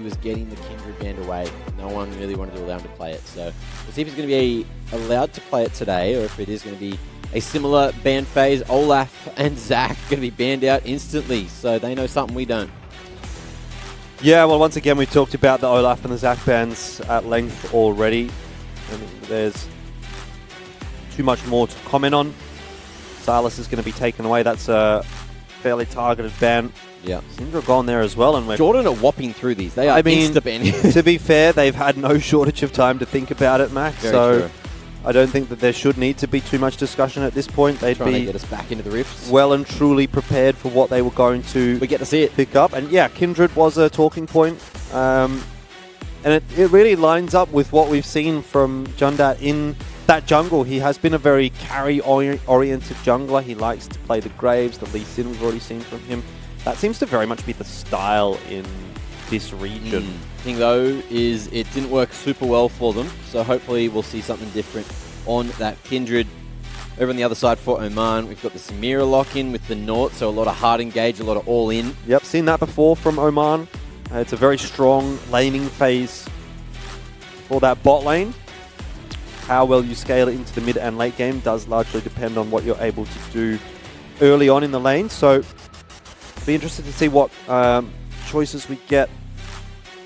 he was getting the Kindred band away. No one really wanted to allow him to play it. So we'll see if he's going to be allowed to play it today, or if it is going to be a similar ban phase. Olaf and Zach going to be banned out instantly, so they know something we don't. Yeah, well, once again, we talked about the Olaf and the Zach bans at length already. I mean, there's too much more to comment on. Silas is going to be taken away. That's a fairly targeted ban. Yeah. Syndra gone there as well. And Jordan are whopping through these. They are insta-banning. To be fair, they've had no shortage of time to think about it, Mac. Very true. I don't think that there should need to be too much discussion at this point. They'd trying be to get us back into the rifts. well and truly prepared for what they were going to We get to see it. pick up. And yeah, Kindred was a talking point. And it really lines up with what we've seen from Jundat in that jungle. He has been a very carry-oriented jungler. He likes to play the Graves, the Lee Sin we've already seen from him. That seems to very much be the style in this region. Thing though is it didn't work super well for them, so hopefully we'll see something different on that Kindred. Over on the other side for Oman, we've got the Samira lock-in with the Naught, so a lot of hard engage, a lot of all-in. Yep, seen that before from Oman. It's a very strong laning phase for that bot lane. How well you scale it into the mid and late game does largely depend on what you're able to do early on in the lane. So, be interested to see what choices we get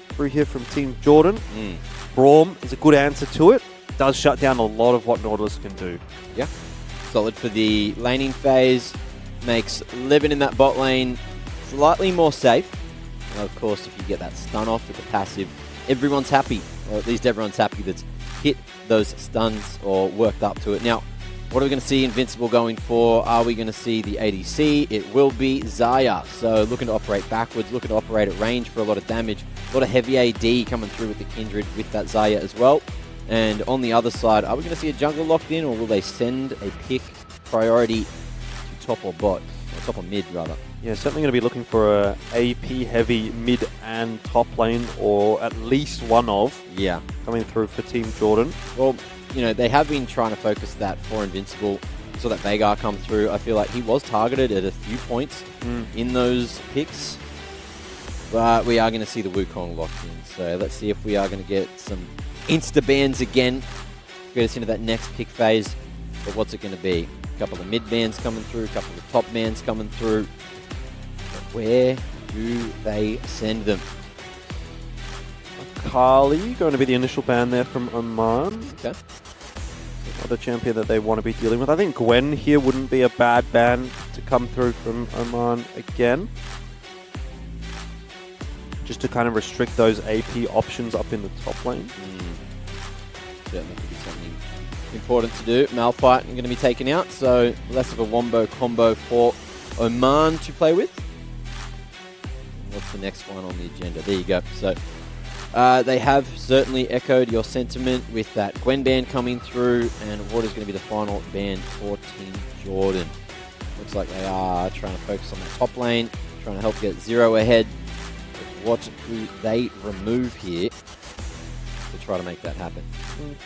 through here from Team Jordan. Braum is a good answer to it. Does shut down a lot of what Nautilus can do. Yeah. Solid for the laning phase. Makes living in that bot lane slightly more safe. And of course, if you get that stun off with the passive, everyone's happy. Or at least everyone's happy that's hit those stuns or worked up to it. Now, what are we going to see Invincible going for? Are we going to see the ADC? It will be Xayah. So looking to operate backwards, looking to operate at range for a lot of damage. A lot of heavy AD coming through with the Kindred with that Xayah as well. And on the other side, are we going to see a jungle locked in, or will they send a pick priority to top or bot? Or top or mid, rather. Yeah, certainly going to be looking for a AP heavy mid and top lane, or at least one of. Yeah. Coming through for Team Jordan. Well, you know, they have been trying to focus that for Invincible. Saw that Veigar come through. I feel like he was targeted at a few points in those picks. But we are going to see the Wukong locked in. So let's see if we are going to get some insta-bans again. Get us into that next pick phase. But what's it going to be? A couple of mid-bans coming through, a couple of top bans coming through. But where do they send them? Kali going to be the initial ban there from Oman. Okay. Another champion that they want to be dealing with. I think Gwen here wouldn't be a bad ban to come through from Oman again. Just to kind of restrict those AP options up in the top lane. Certainly could be something important to do. Malphite going to be taken out, so less of a wombo combo for Oman to play with. What's the next one on the agenda? There you go. So they have certainly echoed your sentiment with that Gwen ban coming through, and what is going to be the final ban for Team Jordan. Looks like they are trying to focus on the top lane, trying to help get Zero ahead. But what do they remove here to try to make that happen?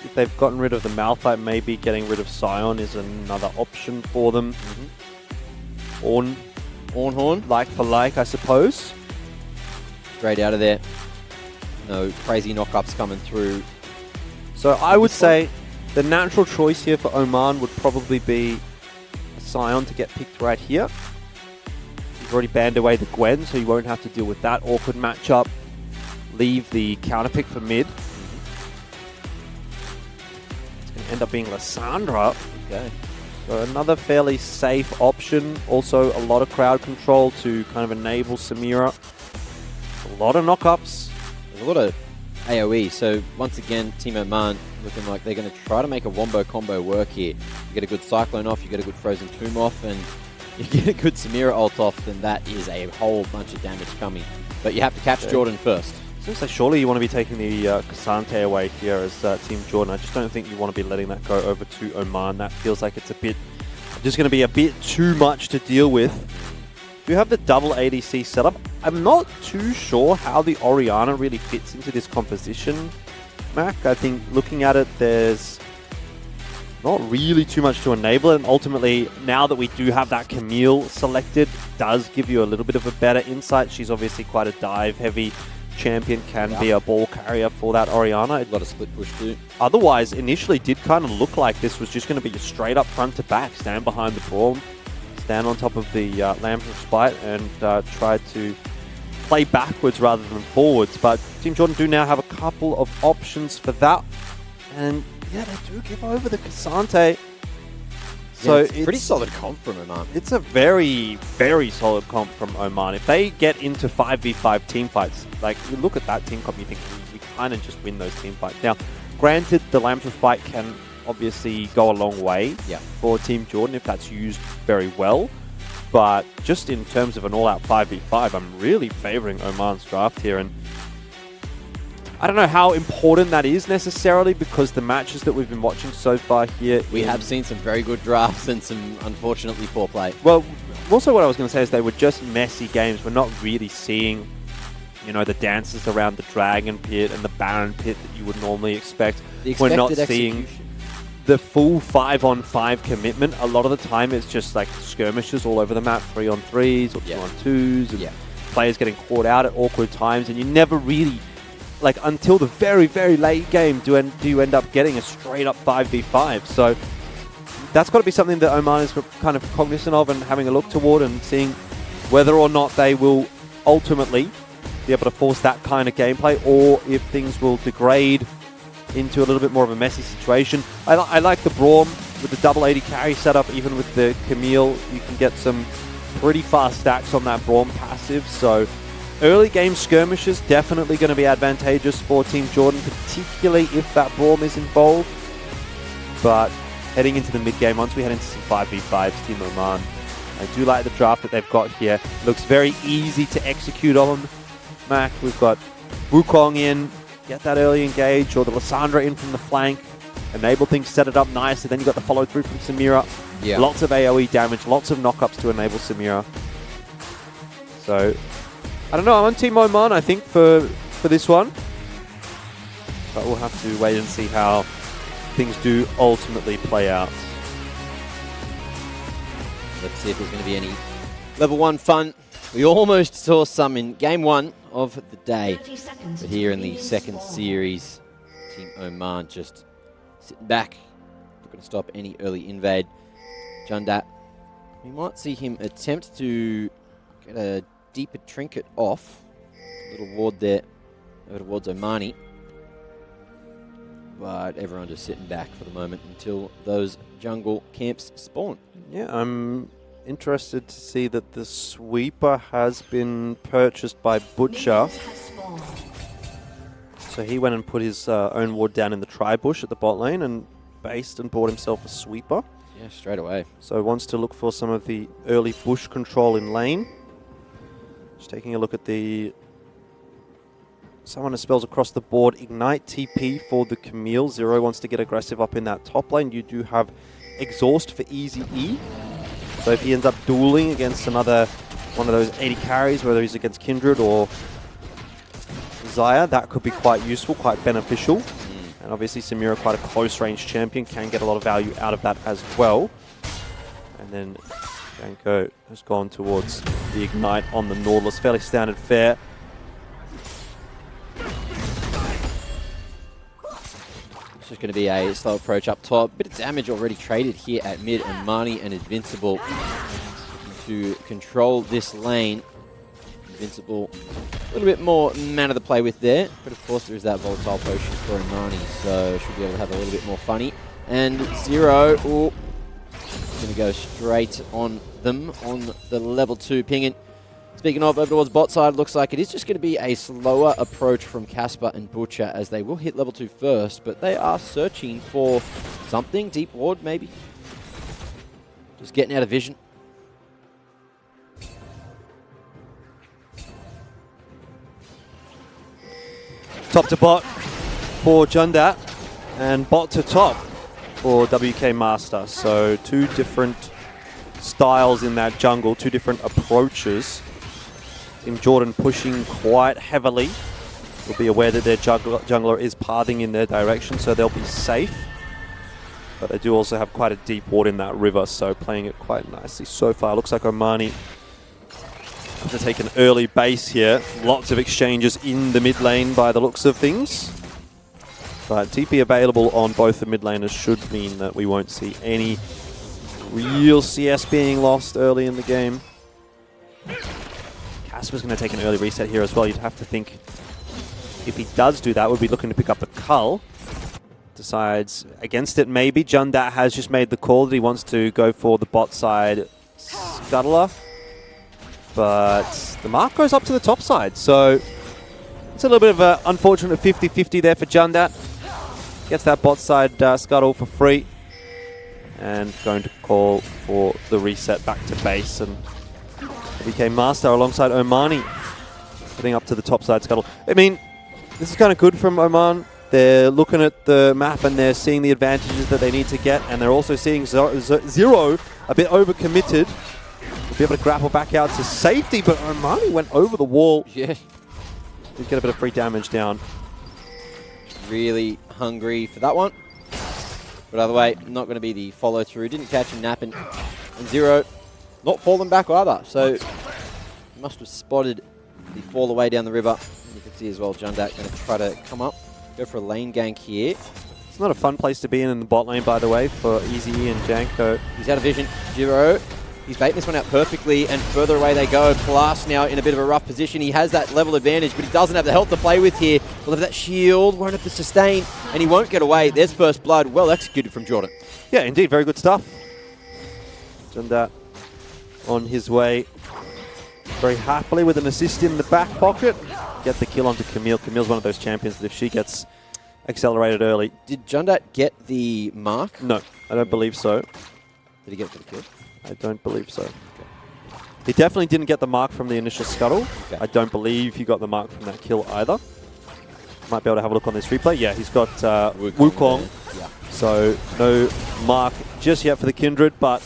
If they've gotten rid of the Malphite, maybe getting rid of Sion is another option for them. Ornhorn, like for like, I suppose. Straight out of there. No crazy knock-ups coming through. So I would say the natural choice here for Oman would probably be a Sion to get picked right here. You've already banned away the Gwen, so you won't have to deal with that awkward matchup. Leave the counter pick for mid. It's going to end up being Lissandra. Okay. So another fairly safe option. Also a lot of crowd control to kind of enable Samira. A lot of knock-ups. There's a lot of AoE, so once again, Team Oman looking like they're going to try to make a wombo combo work here. You get a good Cyclone off, you get a good Frozen Tomb off, and you get a good Samira ult off, then that is a whole bunch of damage coming. But you have to catch Jordan first. So surely you want to be taking the Cassante away here as Team Jordan. I just don't think you want to be letting that go over to Oman. That feels like it's just going to be a bit too much to deal with. You have the double ADC setup. I'm not too sure how the Orianna really fits into this composition, Mac. I think looking at it, there's not really too much to enable it. And ultimately, now that we do have that Camille selected, does give you a little bit of a better insight. She's obviously quite a dive-heavy champion can be a ball carrier for that Orianna. A lot of split push too. Otherwise, initially did kind of look like this was just going to be a straight up front to back, stand behind the Braum, stand on top of the Lamp of Spite, and try to play backwards rather than forwards. But Team Jordan do now have a couple of options for that. And yeah, they do give over the Cassante. So it's pretty solid comp from Oman. It's a very, very solid comp from Oman. If they get into 5v5 team fights, like you look at that team comp, you think we kind of just win those team fights. Now, granted, the Lamp of Spite can obviously go a long way for Team Jordan if that's used very well. But just in terms of an all-out 5v5, I'm really favoring Oman's draft here. And I don't know how important that is necessarily, because the matches that we've been watching so far here... We have seen some very good drafts and some, unfortunately, poor play. Well, also what I was going to say is they were just messy games. We're not really seeing, you know, the dances around the Dragon Pit and the Baron Pit that you would normally expect. We're not seeing the full 5-on-5 commitment. A lot of the time it's just like skirmishes all over the map, 3-on-3s or 2-on-2s, and players getting caught out at awkward times, and you never really... like until the very, very late game do you end up getting a straight up 5v5. So that's got to be something that Oman is kind of cognizant of and having a look toward, and seeing whether or not they will ultimately be able to force that kind of gameplay, or if things will degrade into a little bit more of a messy situation. I like the Braum with the double 80 carry setup. Even with the Camille, you can get some pretty fast stacks on that Braum passive. So early game skirmishes definitely going to be advantageous for Team Jordan, particularly if that Braum is involved. But heading into the mid game, once we head into some 5v5s, Team Oman, I do like the draft that they've got here. Looks very easy to execute on. Mac, we've got Wukong in, get that early engage, or the Lissandra in from the flank, enable things, set it up nicely. Then you've got the follow through from Samira. Lots of AoE damage, lots of knockups to enable Samira. So I don't know, I'm on Team Oman, I think, for this one. But we'll have to wait and see how things do ultimately play out. Let's see if there's going to be any level 1 fun. We almost saw some in game 1 of the day. But here in the second series, Team Oman just sitting back. Not going to stop any early invade. Jundat, we might see him attempt to get a deeper trinket off. A little ward there over towards Omani. But everyone just sitting back for the moment until those jungle camps spawn. Yeah, I'm interested to see that the sweeper has been purchased by Butcher. So he went and put his own ward down in the tri-bush at the bot lane and based and bought himself a sweeper. Yeah, straight away. So wants to look for some of the early bush control in lane. Just taking a look at the summoner spells across the board. Ignite TP for the Camille. Zero wants to get aggressive up in that top lane. You do have Exhaust for easy E. So if he ends up dueling against another one of those 80 carries, whether he's against Kindred or Xayah, that could be quite useful, quite beneficial. And obviously Samira, quite a close range champion, can get a lot of value out of that as well. And then Janko has gone towards the Ignite on the Nautilus. Fairly standard fare. It's just going to be a slow approach up top. Bit of damage already traded here at mid, and Marnie and Invincible to control this lane. Invincible, a little bit more mana to play with there, but of course there is that volatile potion for Imani, so should be able to have a little bit more funny. And Zero, going to go straight on them on the level 2 pinging. Speaking of, over towards bot side, looks like it is just going to be a slower approach from Casper and Butcher, as they will hit level 2 first, but they are searching for something. Deep ward, maybe. Just getting out of vision. Top to bot for Jundat, and bot to top for WK Master. So two different styles in that jungle, two different approaches. Team Jordan pushing quite heavily. Will be aware that their jungler is pathing in their direction, so they'll be safe. But they do also have quite a deep ward in that river, so playing it quite nicely so far. Looks like Omani to take an early base here. Lots of exchanges in the mid lane by the looks of things. But TP available on both the mid laners should mean that we won't see any real CS being lost early in the game. Casper's going to take an early reset here as well. You'd have to think if he does do that, we'll be looking to pick up the Cull. Decides against it maybe. Jundat has just made the call that he wants to go for the bot side Scuttler. But the mark goes up to the top side. So it's a little bit of an unfortunate 50-50 there for Jundat. Gets that bot side Scuttle for free. And going to call for the reset back to base. And became Master alongside Omani. Heading up to the top side Scuttle. I mean, this is kind of good from Oman. They're looking at the map and they're seeing the advantages that they need to get. And they're also seeing Zero a bit overcommitted. We'll be able to grapple back out to safety, but Omani went over the wall. Yeah. Did get a bit of free damage down. Really hungry for that one. But either way, not going to be the follow through. Didn't catch him napping. And Zero not falling back either. So he must have spotted the fall away down the river. And you can see as well Jundat going to try to come up. Go for a lane gank here. It's not a fun place to be in the bot lane, by the way, for Easy E and Janko. He's out of vision. Zero. He's baiting this one out perfectly, and further away they go. Plus now in a bit of a rough position. He has that level advantage, but he doesn't have the health to play with here. Will have that shield, won't have to sustain, and he won't get away. There's first blood. Well executed from Jordan. Yeah, indeed. Very good stuff. Jundat on his way very happily with an assist in the back pocket. Get the kill onto Camille. Camille's one of those champions that if she gets accelerated early... Did Jundat get the mark? No, I don't believe so. Did he get it for the kill? I don't believe so. Okay. He definitely didn't get the mark from the initial scuttle. Okay. I don't believe he got the mark from that kill either. Might be able to have a look on this replay. Yeah, he's got Wukong. Yeah. So no mark just yet for the Kindred, but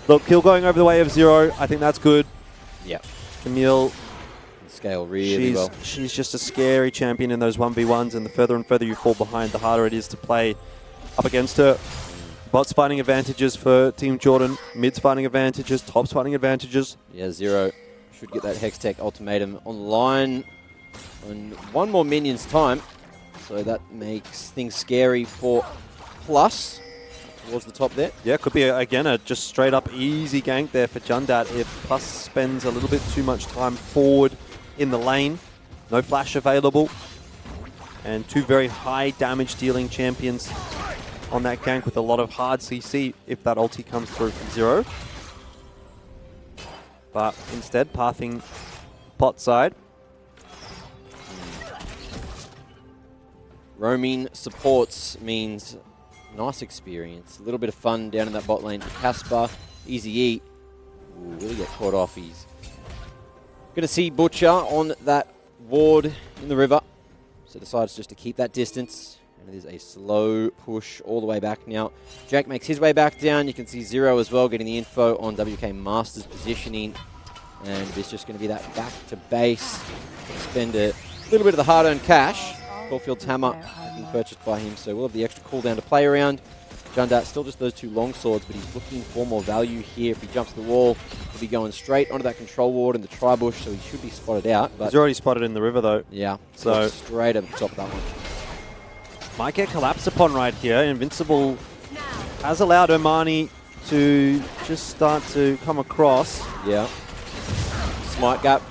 look, kill going over the way of Zero. I think that's good. Yeah. Camille... Scale really well. She's just a scary champion in those 1v1s, and the further and further you fall behind, the harder it is to play up against her. Bots finding advantages for Team Jordan, mids finding advantages, tops finding advantages. Yeah, Zero should get that Hextech ultimatum online in one more minion's time, so that makes things scary for Plus towards the top there. Yeah, could be, again, a just straight up easy gank there for Jundat if Plus spends a little bit too much time forward in the lane. No flash available. And two very high damage dealing champions on that gank with a lot of hard CC if that ulti comes through from Zero. But instead, pathing pot side. Roaming supports means nice experience. A little bit of fun down in that bot lane for Casper. Easy eat. Ooh, really get caught off. He's going to see Butcher on that ward in the river. So decides just to keep that distance. And it is a slow push all the way back now. Jack makes his way back down. You can see Zero as well getting the info on WK Masters positioning. And it's just going to be that back to base. Spend a little bit of the hard-earned cash. Caulfield's hammer being purchased by him, so we'll have the extra cooldown to play around. Jundat still just those two long swords, but he's looking for more value here. If he jumps the wall, he'll be going straight onto that control ward in the tri-bush, so he should be spotted out. But he's already spotted in the river, though. Yeah, so straight at the top of that one. Might get collapsed upon right here. Invincible has allowed Omani to just start to come across. Yeah. Smite gap.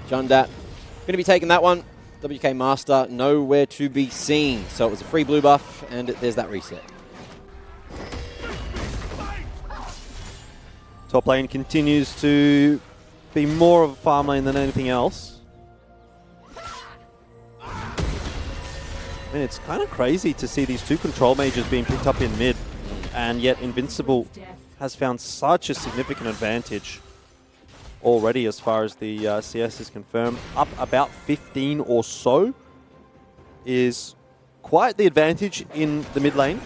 Jundat going to be taking that one. WK Master nowhere to be seen. So it was a free blue buff, and there's that reset. Top lane continues to be more of a farm lane than anything else. I mean, it's kind of crazy to see these two control mages being picked up in mid, and yet Invincible has found such a significant advantage already as far as the CS is confirmed. Up about 15 or so is quite the advantage in the mid lane.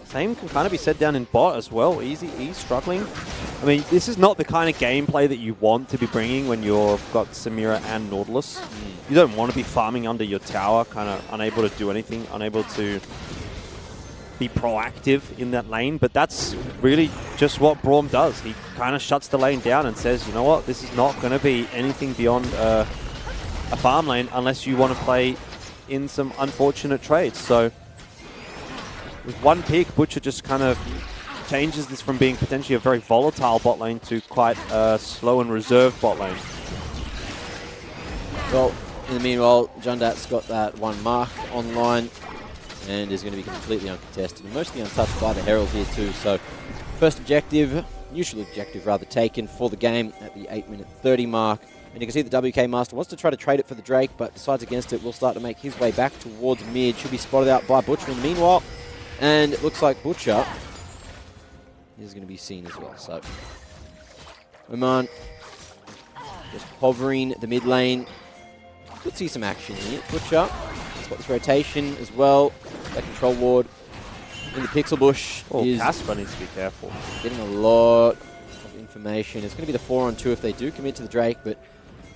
Same can kind of be said down in bot as well. Easy E struggling. I mean, this is not the kind of gameplay that you want to be bringing when you've got Samira and Nautilus. You don't want to be farming under your tower, kind of unable to do anything, unable to be proactive in that lane, but that's really just what Braum does. He kind of shuts the lane down and says, you know what, this is not going to be anything beyond a farm lane unless you want to play in some unfortunate trades. So with one pick, Butcher just kind of changes this from being potentially a very volatile bot lane to quite a slow and reserved bot lane. Well, in the meanwhile, Jundat's got that one mark online and is going to be completely uncontested and mostly untouched by the Herald here too. So first objective, neutral objective rather, taken for the game at the 8-minute 30 mark. And you can see the WK Master wants to try to trade it for the Drake, but decides against it. Will start to make his way back towards mid. Should be spotted out by Butcher in the meanwhile. And it looks like Butcher is going to be seen as well. So Oman just hovering the mid lane. Could see some action here. Butcher, spot this rotation as well. That control ward in the pixel bush. Casper needs to be careful. Getting a lot of information. It's going to be the 4-on-2 if they do commit to the Drake, but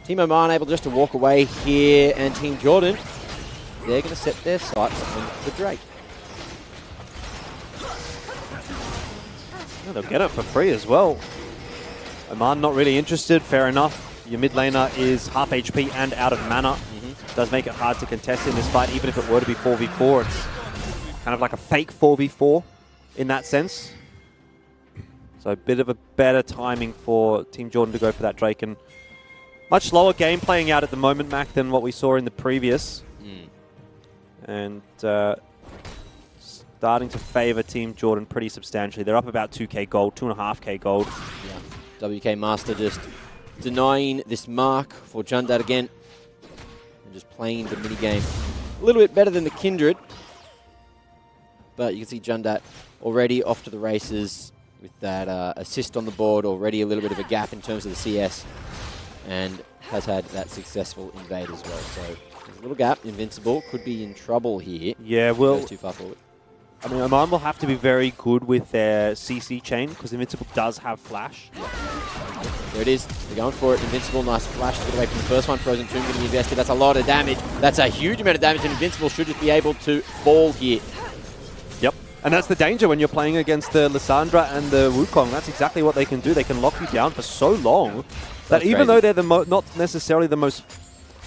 Team Oman able just to walk away here, and Team Jordan, they're going to set their sights on the Drake. Yeah, they'll get it for free as well. Oman not really interested, fair enough. Your mid laner is half HP and out of mana. Does make it hard to contest in this fight, even if it were to be 4v4. It's kind of like a fake 4v4 in that sense. So a bit of a better timing for Team Jordan to go for that Drake, and much slower game playing out at the moment, Mac, than what we saw in the previous. And starting to favor Team Jordan pretty substantially. They're up about 2k gold, 2.5k gold. Yeah. WK Master just denying this mark for Jundat again. And just playing the minigame a little bit better than the Kindred. But you can see Jundat already off to the races with that assist on the board, already a little bit of a gap in terms of the CS. And has had that successful invade as well. So there's a little gap. Invincible could be in trouble here. Yeah, well, goes too far forward. I mean, Oman will have to be very good with their CC chain because Invincible does have flash. There it is. They're going for it. Invincible, nice flash to get away from the first one. Frozen Tomb going to be invested. That's a lot of damage. That's a huge amount of damage, and Invincible should just be able to fall here. Yep. And that's the danger when you're playing against the Lissandra and the Wukong. That's exactly what they can do. They can lock you down for so long that even though they're not necessarily the most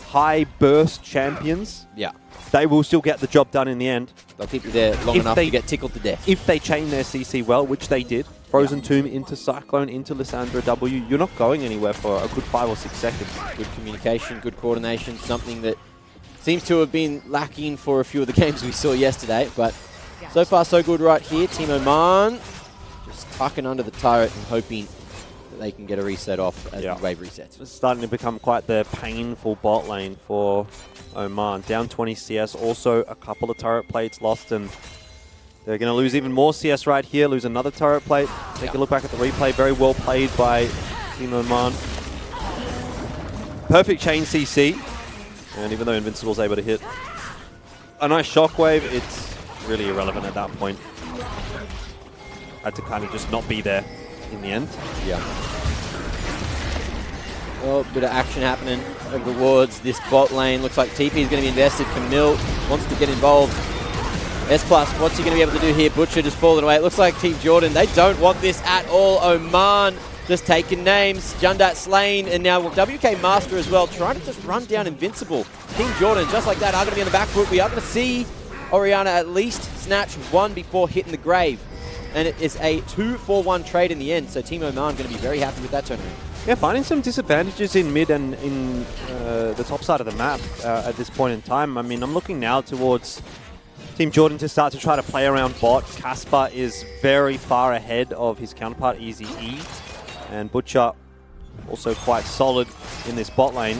high burst champions, they will still get the job done in the end. They'll keep you there long enough to get tickled to death. If they chain their CC well, which they did, Frozen Tomb into Cyclone, into Lissandra W, you're not going anywhere for a good 5 or 6 seconds. Good communication, good coordination, something that seems to have been lacking for a few of the games we saw yesterday. But so far, so good right here. Team Oman just tucking under the turret and hoping that they can get a reset off as the wave resets. It's starting to become quite the painful bot lane for Oman. Down 20 CS, also a couple of turret plates lost, and they're going to lose even more CS right here, lose another turret plate. Take a look back at the replay, very well played by Team Oman. Perfect chain CC, and even though Invincible's able to hit a nice shockwave, it's really irrelevant at that point. Had to kind of just not be there in the end. Yeah. Well, a bit of action happening over towards this bot lane. Looks like TP is going to be invested. Camille wants to get involved. S+, what's he going to be able to do here? Butcher just falling away. It looks like Team Jordan, they don't want this at all. Oman just taking names. Jundat slain, and now WK Master as well, trying to just run down Invincible. Team Jordan, just like that, are going to be on the back foot. We are going to see Oriana at least snatch one before hitting the grave. And it is a 2-4-1 trade in the end, so Team Oman going to be very happy with that tournament. Yeah, finding some disadvantages in mid and in the top side of the map at this point in time. I mean, I'm looking now towards Team Jordan to start to try to play around bot. Casper is very far ahead of his counterpart, Easy E. And Butcher also quite solid in this bot lane.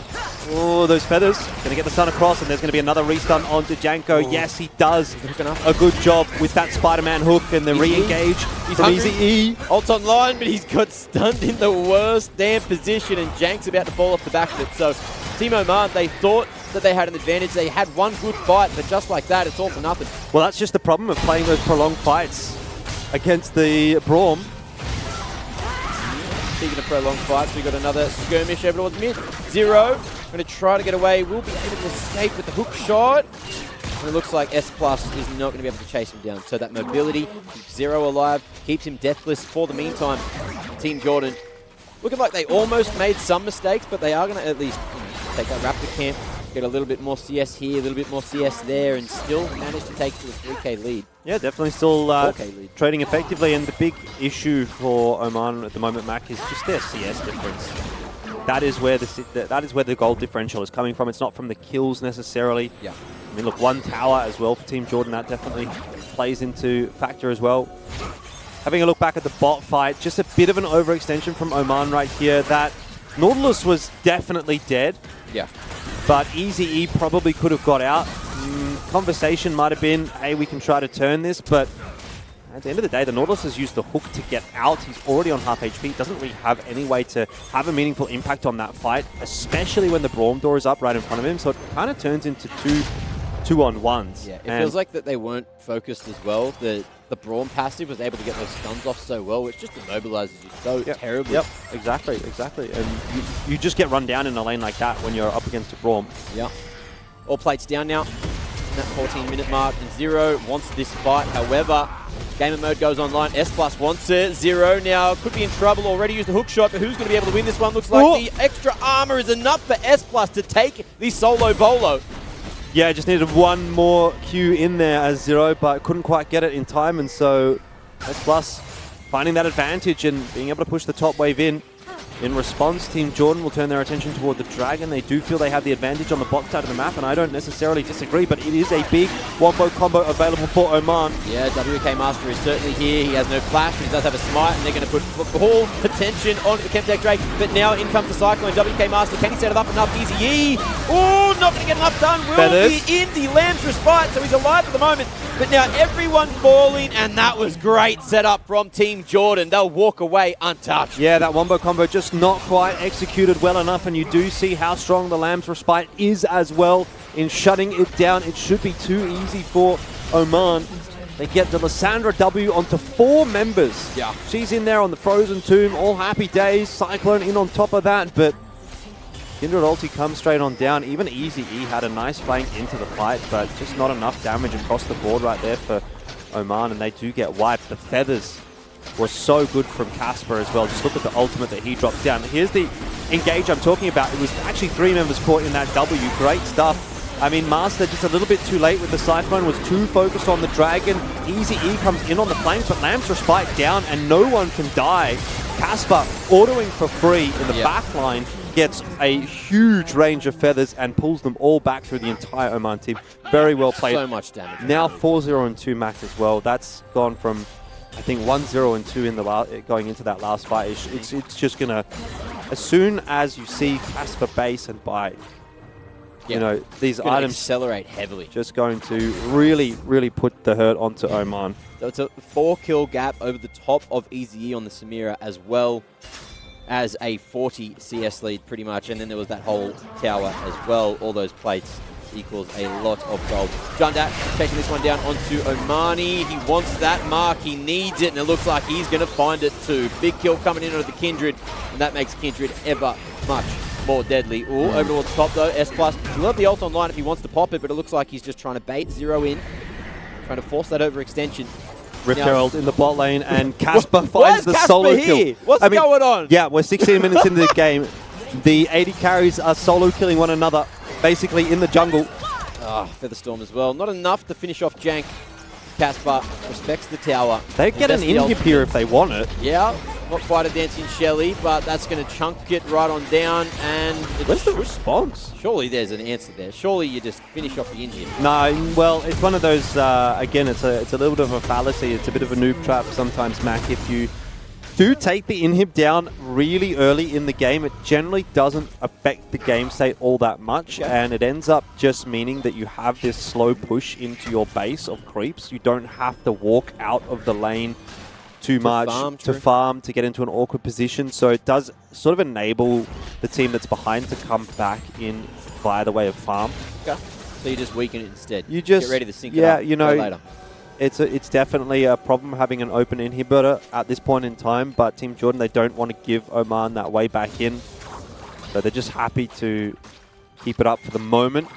Oh, those feathers. Going to get the stun across, and there's going to be another restun onto Janko. Oh. Yes, he does a good job with that Spider-Man hook and the re-engage from Easy E. Ult's online, but he's got stunned in the worst damn position, and Jank's about to fall off the back of it. So Team Oman, they thought that they had an advantage. They had one good fight, but just like that, it's all for nothing. Well, that's just the problem of playing those prolonged fights against the Braum. Speaking of prolonged fights, we got another skirmish over towards mid. Zero, going to try to get away. Will be able to escape with the hook shot. And it looks like S Plus is not going to be able to chase him down. So that mobility keeps Zero alive, keeps him deathless for the meantime. Team Jordan looking like they almost made some mistakes, but they are going to at least take that Raptor camp, get a little bit more CS here, a little bit more CS there, and still manage to take to a 3K lead. Yeah, definitely still 4K lead. trading effectively, and the big issue for Oman at the moment, Mac, is just their CS difference. That is where the goal differential is coming from. It's not from the kills necessarily. Yeah. I mean, look, one tower as well for Team Jordan. That definitely plays into factor as well. Having a look back at the bot fight, just a bit of an overextension from Oman right here. That Nautilus was definitely dead. Yeah. But Easy E probably could have got out. Conversation might have been, hey, we can try to turn this, but at the end of the day, the Nautilus has used the hook to get out. He's already on half HP. Doesn't really have any way to have a meaningful impact on that fight, especially when the Braum door is up right in front of him. So it kind of turns into two-on-ones. Yeah, it feels like that they weren't focused as well. The Braum passive was able to get those stuns off so well, which just immobilizes you so terribly. Yep, exactly. And you just get run down in a lane like that when you're up against a Braum. Yeah. All plates down now. That 14-minute mark, and Zero wants this fight. However, gamer mode goes online. S Plus wants it. Zero now could be in trouble. Already used the hook shot, but who's going to be able to win this one? Looks like the extra armor is enough for S Plus to take the solo bolo. Yeah, just needed one more Q in there as Zero, but couldn't quite get it in time, and so S Plus finding that advantage and being able to push the top wave in. In response, Team Jordan will turn their attention toward the Dragon. They do feel they have the advantage on the bot side of the map, and I don't necessarily disagree, but it is a big wombo combo available for Oman. Yeah, WK Master is certainly here. He has no flash, but he does have a smite, and they're going to put full attention onto the Chemtech Drake. But now in comes the Cyclone. WK Master, can he set it up enough? Easy E. Oh, not going to get enough done. Will be in the Lamb's respite, so he's alive at the moment. But now everyone's falling, and that was great setup from Team Jordan. They'll walk away untouched. Yeah, that wombo combo just not quite executed well enough, and you do see how strong the Lamb's respite is as well in shutting it down. It should be too easy for Oman. They get the Lysandra W onto 4 members. Yeah. She's in there on the Frozen Tomb, all happy days. Cyclone in on top of that, but Kindred ulti comes straight on down. Even Easy E had a nice flank into the fight, but just not enough damage across the board right there for Oman, and they do get wiped. The feathers were so good from Casper as well. Just look at the ultimate that he dropped down. Here's the engage I'm talking about. It was actually 3 members caught in that W. Great stuff. I mean, Master just a little bit too late with the Cyclone, was too focused on the Dragon. Easy E comes in on the flanks, but Lamb's respite down and no one can die. Casper autoing for free in the back line, gets a huge range of feathers and pulls them all back through the entire Oman team. Very well played. So much damage. Now 4-0 and 2 max as well. That's gone from, I think, 1-0 and 2 in the going into that last fight. It's just going to, as soon as you see Casper base and buy, you know, these items accelerate heavily. Just going to really, really put the hurt onto Oman. So it's a 4-kill gap over the top of Easy E on the Samira, as well as a 40 CS lead pretty much. And then there was that whole tower as well. All those plates equals a lot of gold. Jundat taking this one down onto Omani. He wants that mark. He needs it, and it looks like he's going to find it too. Big kill coming in onto the Kindred, and that makes Kindred ever much more deadly. Ooh, over towards the top though. S Plus, he'll have the ult online if he wants to pop it, but it looks like he's just trying to bait Zero in, trying to force that overextension. Rip Herald in the bot lane, and Casper finds the solo kill. What's going on? Yeah, we're 16 minutes into the game. The 80 carries are solo killing one another, basically in the jungle. Featherstorm as well. Not enough to finish off Jank. Casper respects the tower. They get an inhib here if they want it. Yeah, not quite a dancing Shelly, but that's going to chunk it right on down. And where's the response? Surely there's an answer there. Surely you just finish off the inhib. No, well, it's one of those, again, it's a little bit of a fallacy. It's a bit of a noob trap sometimes, Mac. If you do take the inhib down really early in the game, it generally doesn't affect the game state all that much, and it ends up just meaning that you have this slow push into your base of creeps. You don't have to walk out of the lane too much to farm, to get into an awkward position, so it does sort of enable the team that's behind to come back in via the way of farm. Okay. So you just weaken it instead. You just get ready to sync it up you know, later. It's definitely a problem having an open inhibitor at this point in time, but Team Jordan, they don't want to give Oman that way back in. So they're just happy to keep it up for the moment.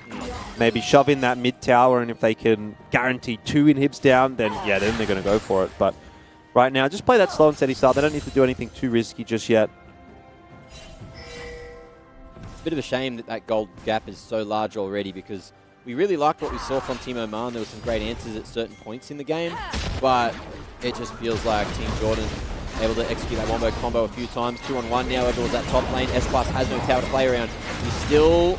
maybe shove in that mid tower, and if they can guarantee 2 inhibs down, then yeah, then they're going to go for it. But right now, just play that slow and steady start. They don't need to do anything too risky just yet. It's a bit of a shame that that gold gap is so large already, because we really liked what we saw from Team Oman. There were some great answers at certain points in the game, but it just feels like Team Jordan able to execute that wombo combo a few times. 2-on-1 now over towards that top lane. S+ has no tower to play around. He still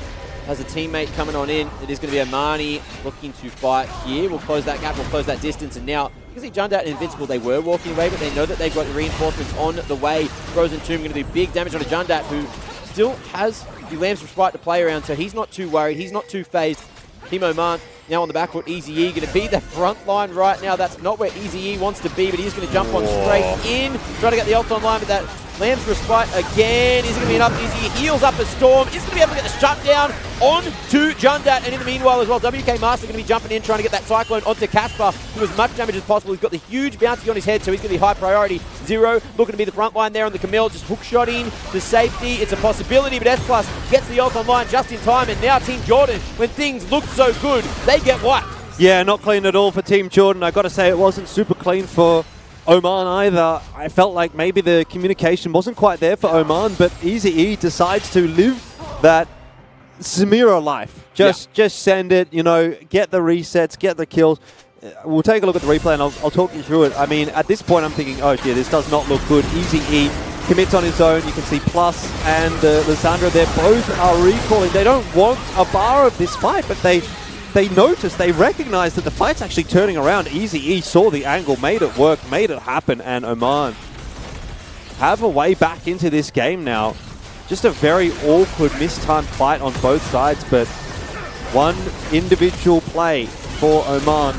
has a teammate coming on in. It is going to be Omani looking to fight here. We'll close that gap, we'll close that distance, and now, you can see Jundat and Invincible, they were walking away, but they know that they've got reinforcements on the way. Frozen Tomb going to do big damage on a Jundat, who still has the Lamb's Respite to play around, so he's not too worried, he's not too phased. Team Oman now on the back foot. Easy E going to be the front line right now. That's not where Easy E wants to be, but he's going to jump on straight in. Trying to get the ult online, but that Lamb's Respite again. Is it going to be enough? Easy E heals up a Storm. Is going to be able to get the shutdown on to Jundat. And in the meanwhile as well, WK Master going to be jumping in, trying to get that Cyclone onto Casper, who as much damage as possible. He's got the huge bounty on his head, so he's going to be high priority. Zero looking to be the front line there on the Camille, just hookshotting to safety. It's a possibility, but S+ gets the ult online just in time. And now Team Jordan, when things look so good, they get wiped. Yeah, not clean at all for Team Jordan. I got to say, it wasn't super clean for Oman either. I felt like maybe the communication wasn't quite there for Oman, but Easy E decides to live that Samira life. Just send it, you know, get the resets, get the kills. We'll take a look at the replay and I'll talk you through it. I mean, at this point I'm thinking, oh dear, this does not look good. Easy E commits on his own. You can see Plus and Lysandra, they both are recalling. They don't want a bar of this fight, but they notice, they recognize that the fight's actually turning around. Easy E saw the angle, made it work, made it happen, and Oman have a way back into this game now. Just a very awkward, mistimed fight on both sides, but one individual play for Oman.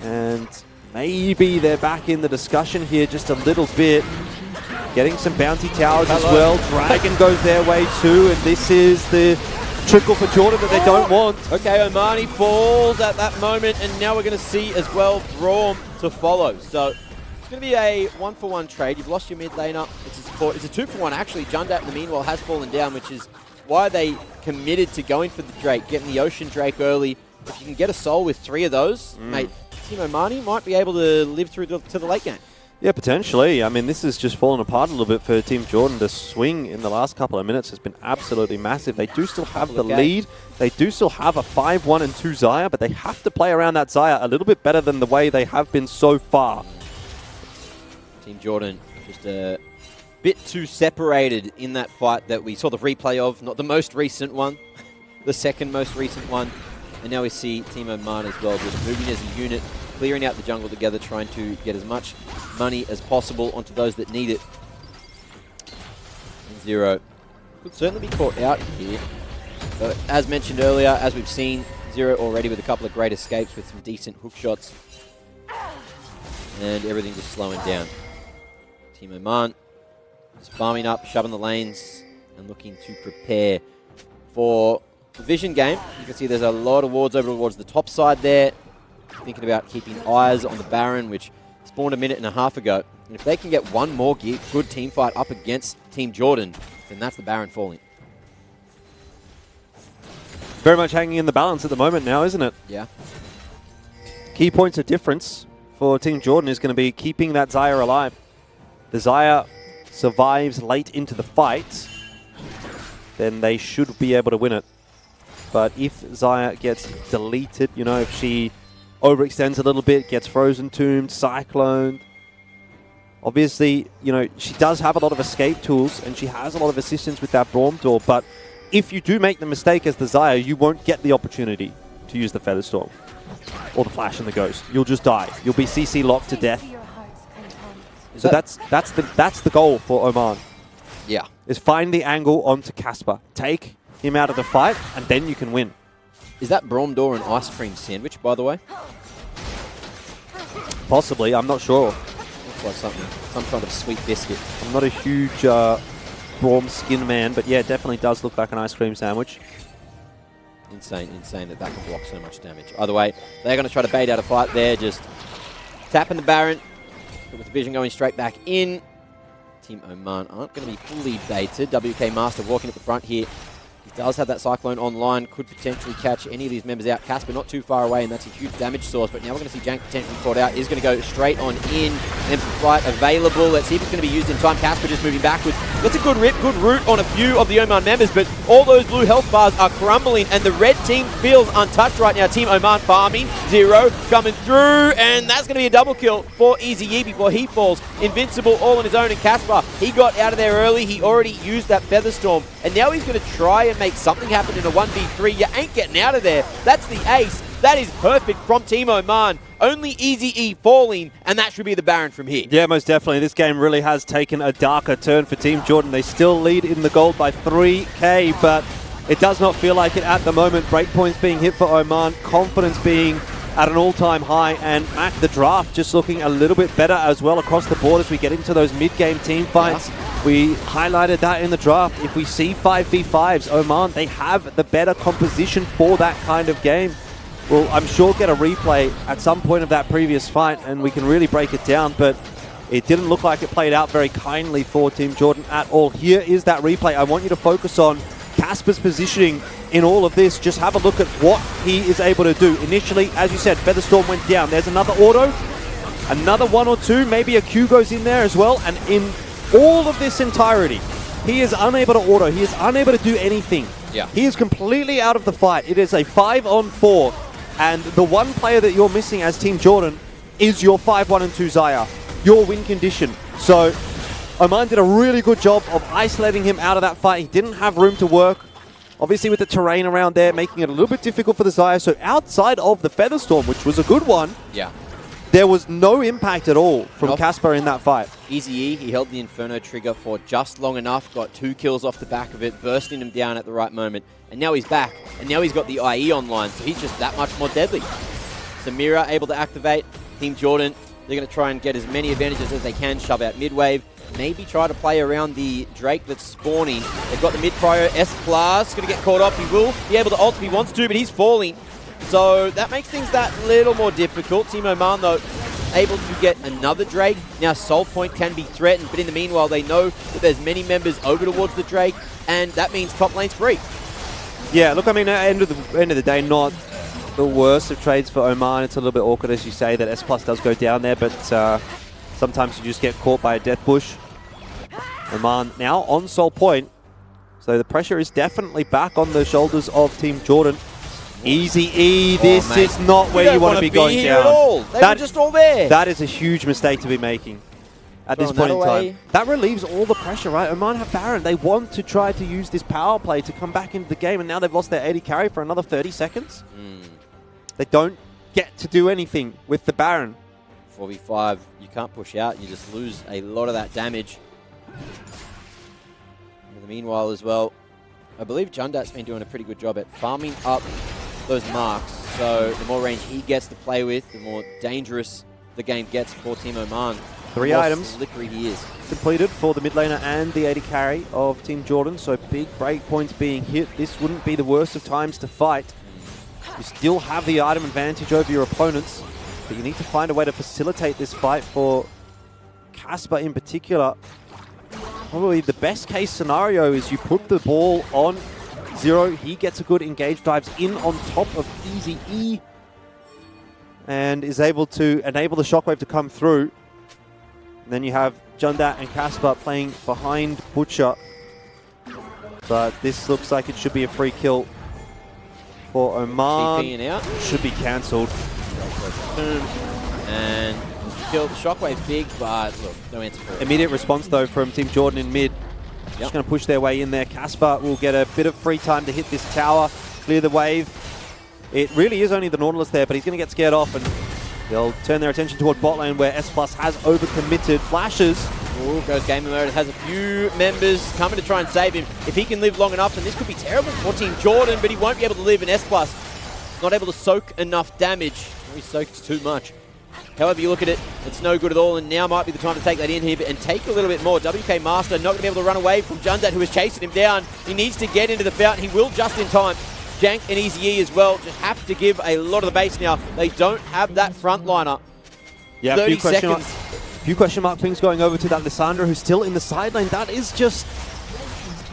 And maybe they're back in the discussion here just a little bit. Getting some bounty towers as well. Dragon goes their way too, and this is the trickle for Jordan that they don't want. Okay, Omani falls at that moment, and now we're going to see as well Braum to follow. So it's going to be a 1-for-1 trade. You've lost your mid laner. It's a support. It's a 2-for-1 actually. Jundat in the meanwhile has fallen down, which is why they committed to going for the Drake, getting the Ocean Drake early. If you can get a soul with 3 of those, mate, Team Omani might be able to live through to the late game. Yeah, potentially. I mean, this has just fallen apart a little bit for Team Jordan. The swing in the last couple of minutes has been absolutely massive. They do still have the lead. They do still have a 5-1 and 2 Xayah, but they have to play around that Xayah a little bit better than the way they have been so far. Team Jordan just a bit too separated in that fight that we saw the replay of. Not the most recent one, the second most recent one. And now we see Team Oman as well, just moving as a unit, clearing out the jungle together, trying to get as much money as possible onto those that need it. And Zero could certainly be caught out here. But as mentioned earlier, as we've seen, Zero already with a couple of great escapes with some decent hook shots. And everything just slowing down. Team Oman just farming up, shoving the lanes, and looking to prepare for the vision game. You can see there's a lot of wards over towards the top side there. Thinking about keeping eyes on the Baron, which spawned a minute and a half ago. And if they can get one more good team fight up against Team Jordan, then that's the Baron falling. Very much hanging in the balance at the moment now, isn't it? Yeah. Key points of difference for Team Jordan is going to be keeping that Xayah alive. The Xayah survives late into the fight, then they should be able to win it. But if Xayah gets deleted, you know, if she overextends a little bit, gets Frozen Tombed, Cycloned, obviously, you know, she does have a lot of escape tools and she has a lot of assistance with that Braum door, but if you do make the mistake as the Xayah, you won't get the opportunity to use the Featherstorm or the Flash and the Ghost. You'll just die. You'll be CC locked to death. So that's the goal for Oman. Yeah. Is find the angle onto Casper. Take him out of the fight, and then you can win. Is that Braum door an ice cream sandwich, by the way? Possibly, I'm not sure. Looks like something, some kind of sweet biscuit. I'm not a huge Braum skin man, but yeah, it definitely does look like an ice cream sandwich. Insane that can block so much damage. Either way, they're going to try to bait out a fight there, just tapping the Baron, but with the vision going straight back in. Team Oman aren't going to be fully baited. WK Master walking at the front here. He's does have that Cyclone online, could potentially catch any of these members out. Casper not too far away, and that's a huge damage source, but now we're going to see Jank potentially caught out. Is going to go straight on in, and some flight available. Let's see if it's going to be used in time. Casper just moving backwards. That's a good rip, good route on a few of the Oman members, but all those blue health bars are crumbling, and the red team feels untouched right now. Team Oman farming, 0 coming through, and that's going to be a double kill for Easy E before he falls. Invincible all on his own, and Casper, he got out of there early. He already used that Featherstorm, and now he's going to try and make something happen in a 1v3. You ain't getting out of there. That's the ace. That is perfect from Team Oman. Only Easy E falling, and that should be the Baron from here. Yeah, most definitely. This game really has taken a darker turn for Team Jordan. They still lead in the gold by 3K, but it does not feel like it at the moment. Breakpoints being hit for Oman, confidence being at an all-time high, and Mac, the draft just looking a little bit better as well across the board as we get into those mid-game team fights. Yeah. We highlighted that in the draft. If we see 5v5s, Oman, they have the better composition for that kind of game. We'll, I'm sure, get a replay at some point of that previous fight, and we can really break it down, but it didn't look like it played out very kindly for Team Jordan at all. Here is that replay. I want you to focus on Casper's positioning in all of this. Just have a look at what he is able to do. Initially, as you said, Featherstorm went down. There's another auto, another 1 or 2, maybe a Q goes in there as well, and in all of this entirety, he is unable to auto. He is unable to do anything. Yeah. He is completely out of the fight. It is a 5-on-4, and the one player that you're missing as Team Jordan is your 5-1 and 2 Zaya, your win condition. So Oman did a really good job of isolating him out of that fight. He didn't have room to work. Obviously with the terrain around there, making it a little bit difficult for the Zaya. So outside of the Featherstorm, which was a good one, yeah, there was no impact at all from Casper in that fight. Easy E, he held the Inferno trigger for just long enough, got 2 kills off the back of it, bursting him down at the right moment. And now he's back, and now he's got the IE online, so he's just that much more deadly. Samira able to activate. Team Jordan, they're going to try and get as many advantages as they can, shove out mid-wave, maybe try to play around the Drake that's spawning. They've got the mid-prio, S-Plus, going to get caught off. He will be able to ult if he wants to, but he's falling. So that makes things that little more difficult. Team Oman, though, able to get another Drake. Now Soul Point can be threatened, but in the meanwhile, they know that there's many members over towards the Drake, and that means top lane's free. Yeah, look, I mean, at the end of the day, not the worst of trades for Oman. It's a little bit awkward, as you say, that S-Plus does go down there, but sometimes you just get caught by a death bush. Oman now on Soul Point, so the pressure is definitely back on the shoulders of Team Jordan. Easy E, this is not where you want to be going down. At all. They were just all there. That is a huge mistake to be making at this point in time. That relieves all the pressure, right? Oman have Baron. They want to try to use this power play to come back into the game, and now they've lost their 80 carry for another 30 seconds. They don't get to do anything with the Baron. 4v5, you can't push out. You just lose a lot of that damage. In the meanwhile as well, I believe Jundat's been doing a pretty good job at farming up those marks. So the more range he gets to play with, the more dangerous the game gets for Team Oman. 3 items slippery he is. Completed for the mid laner and the 80 carry of Team Jordan. So big breakpoints being hit. This wouldn't be the worst of times to fight. You still have the item advantage over your opponents, but you need to find a way to facilitate this fight for Casper in particular. Probably the best case scenario is you put the ball on Zero. He gets a good engage, dives in on top of Easy E, and is able to enable the shockwave to come through. And then you have Jundat and Casper playing behind Butcher. But this looks like it should be a free kill for Oman. Out. Should be cancelled. And killed the shockwave big, but look, no answer for it. Immediate response though from Team Jordan in mid. Just going to push their way in there. Casper will get a bit of free time to hit this tower, clear the wave. It really is only the Nautilus there, but he's going to get scared off, and they'll turn their attention toward bot lane where S-Plus has overcommitted. Flashes. Ooh, goes gamer mode. It has a few members coming to try and save him. If he can live long enough, then this could be terrible for Team Jordan, but he won't be able to live in S-Plus. Not able to soak enough damage. He soaks too much. However you look at it, it's no good at all, and now might be the time to take that inhib and take a little bit more. WK Master not going to be able to run away from Jundat, who is chasing him down. He needs to get into the fountain. He will just in time. Jank and Easy E as well just have to give a lot of the base now. They don't have that frontliner. Yeah, 30 seconds. Few question mark pings going over to that Lissandra, who's still in the side lane. That is just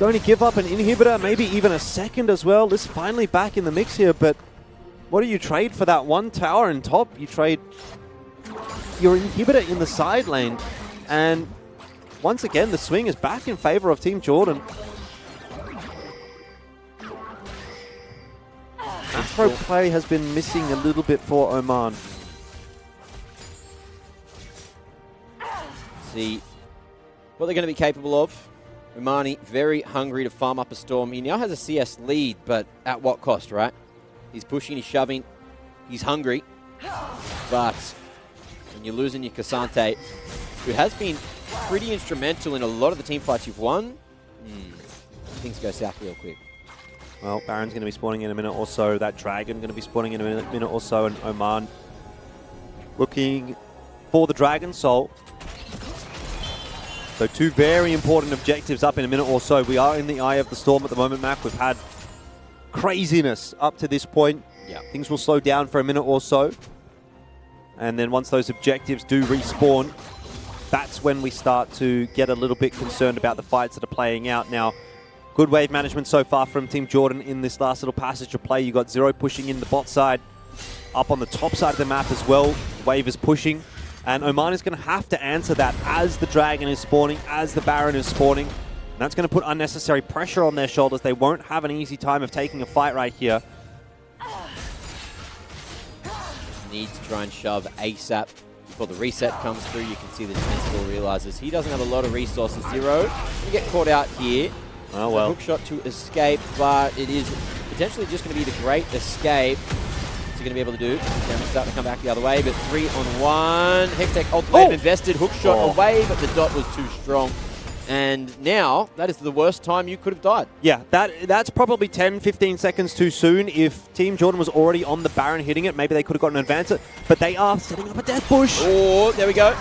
going to give up an inhibitor, maybe even a second as well. This is finally back in the mix here, but what do you trade for that one tower in top? You trade your inhibitor in the side lane, and once again, the swing is back in favor of Team Jordan. Macro play has been missing a little bit for Oman. See what they're going to be capable of. Omani very hungry to farm up a storm. He now has a CS lead, but at what cost, right? He's pushing, he's shoving, he's hungry. But when you're losing your Cassante, who has been pretty instrumental in a lot of the team fights you've won, things go south real quick. Well, Baron's going to be spawning in a minute or so. That Dragon going to be spawning in a minute or so. And Oman looking for the Dragon Soul. So two very important objectives up in a minute or so. We are in the eye of the storm at the moment, Mac. We've had craziness up to this point. Yeah. Things will slow down for a minute or so. And then once those objectives do respawn, that's when we start to get a little bit concerned about the fights that are playing out. Now, good wave management so far from Team Jordan in this last little passage of play. You got Zero pushing in the bot side. Up on the top side of the map as well, Wave is pushing. And Oman is going to have to answer that as the Dragon is spawning, as the Baron is spawning. And that's going to put unnecessary pressure on their shoulders. They won't have an easy time of taking a fight right here. Needs to try and shove ASAP before the reset comes through. You can see the Defensible realizes he doesn't have a lot of resources. Zero, you get caught out here. Oh well. Hook shot to escape, but it is potentially just going to be the great escape. What's he going to be able to do? Damage start to come back the other way, but 3-on-1. Hextech ultimate invested, hook shot away, but the dot was too strong. And now, that is the worst time you could have died. Yeah, that's probably 10, 15 seconds too soon. If Team Jordan was already on the Baron hitting it, maybe they could have gotten an advance. But they are setting up a death bush. Oh, there we go.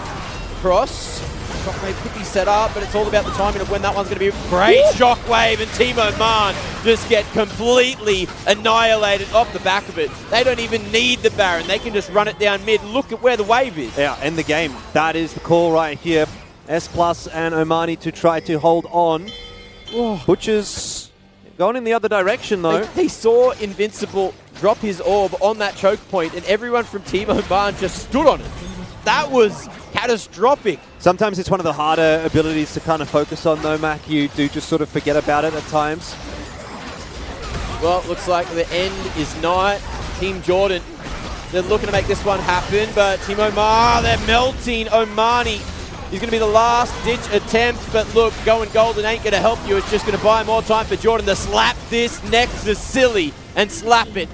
Cross. Shockwave could be set up, but it's all about the timing of when that one's going to be. Great Shockwave, and Team Oman just get completely annihilated off the back of it. They don't even need the Baron. They can just run it down mid. Look at where the wave is. Yeah, end the game. That is the call right here. S Plus and Omani to try to hold on. Oh. Butcher's going in the other direction, though. They saw Invincible drop his orb on that choke point, and everyone from Team Oman just stood on it. That was catastrophic. Sometimes it's one of the harder abilities to kind of focus on, though, Mac. You do just sort of forget about it at times. Well, looks like the end is nigh. Team Jordan, they're looking to make this one happen, but Team Oman, they're melting. Omani, he's going to be the last-ditch attempt, but look, going golden ain't going to help you. It's just going to buy more time for Jordan to slap this next to Silly and slap it.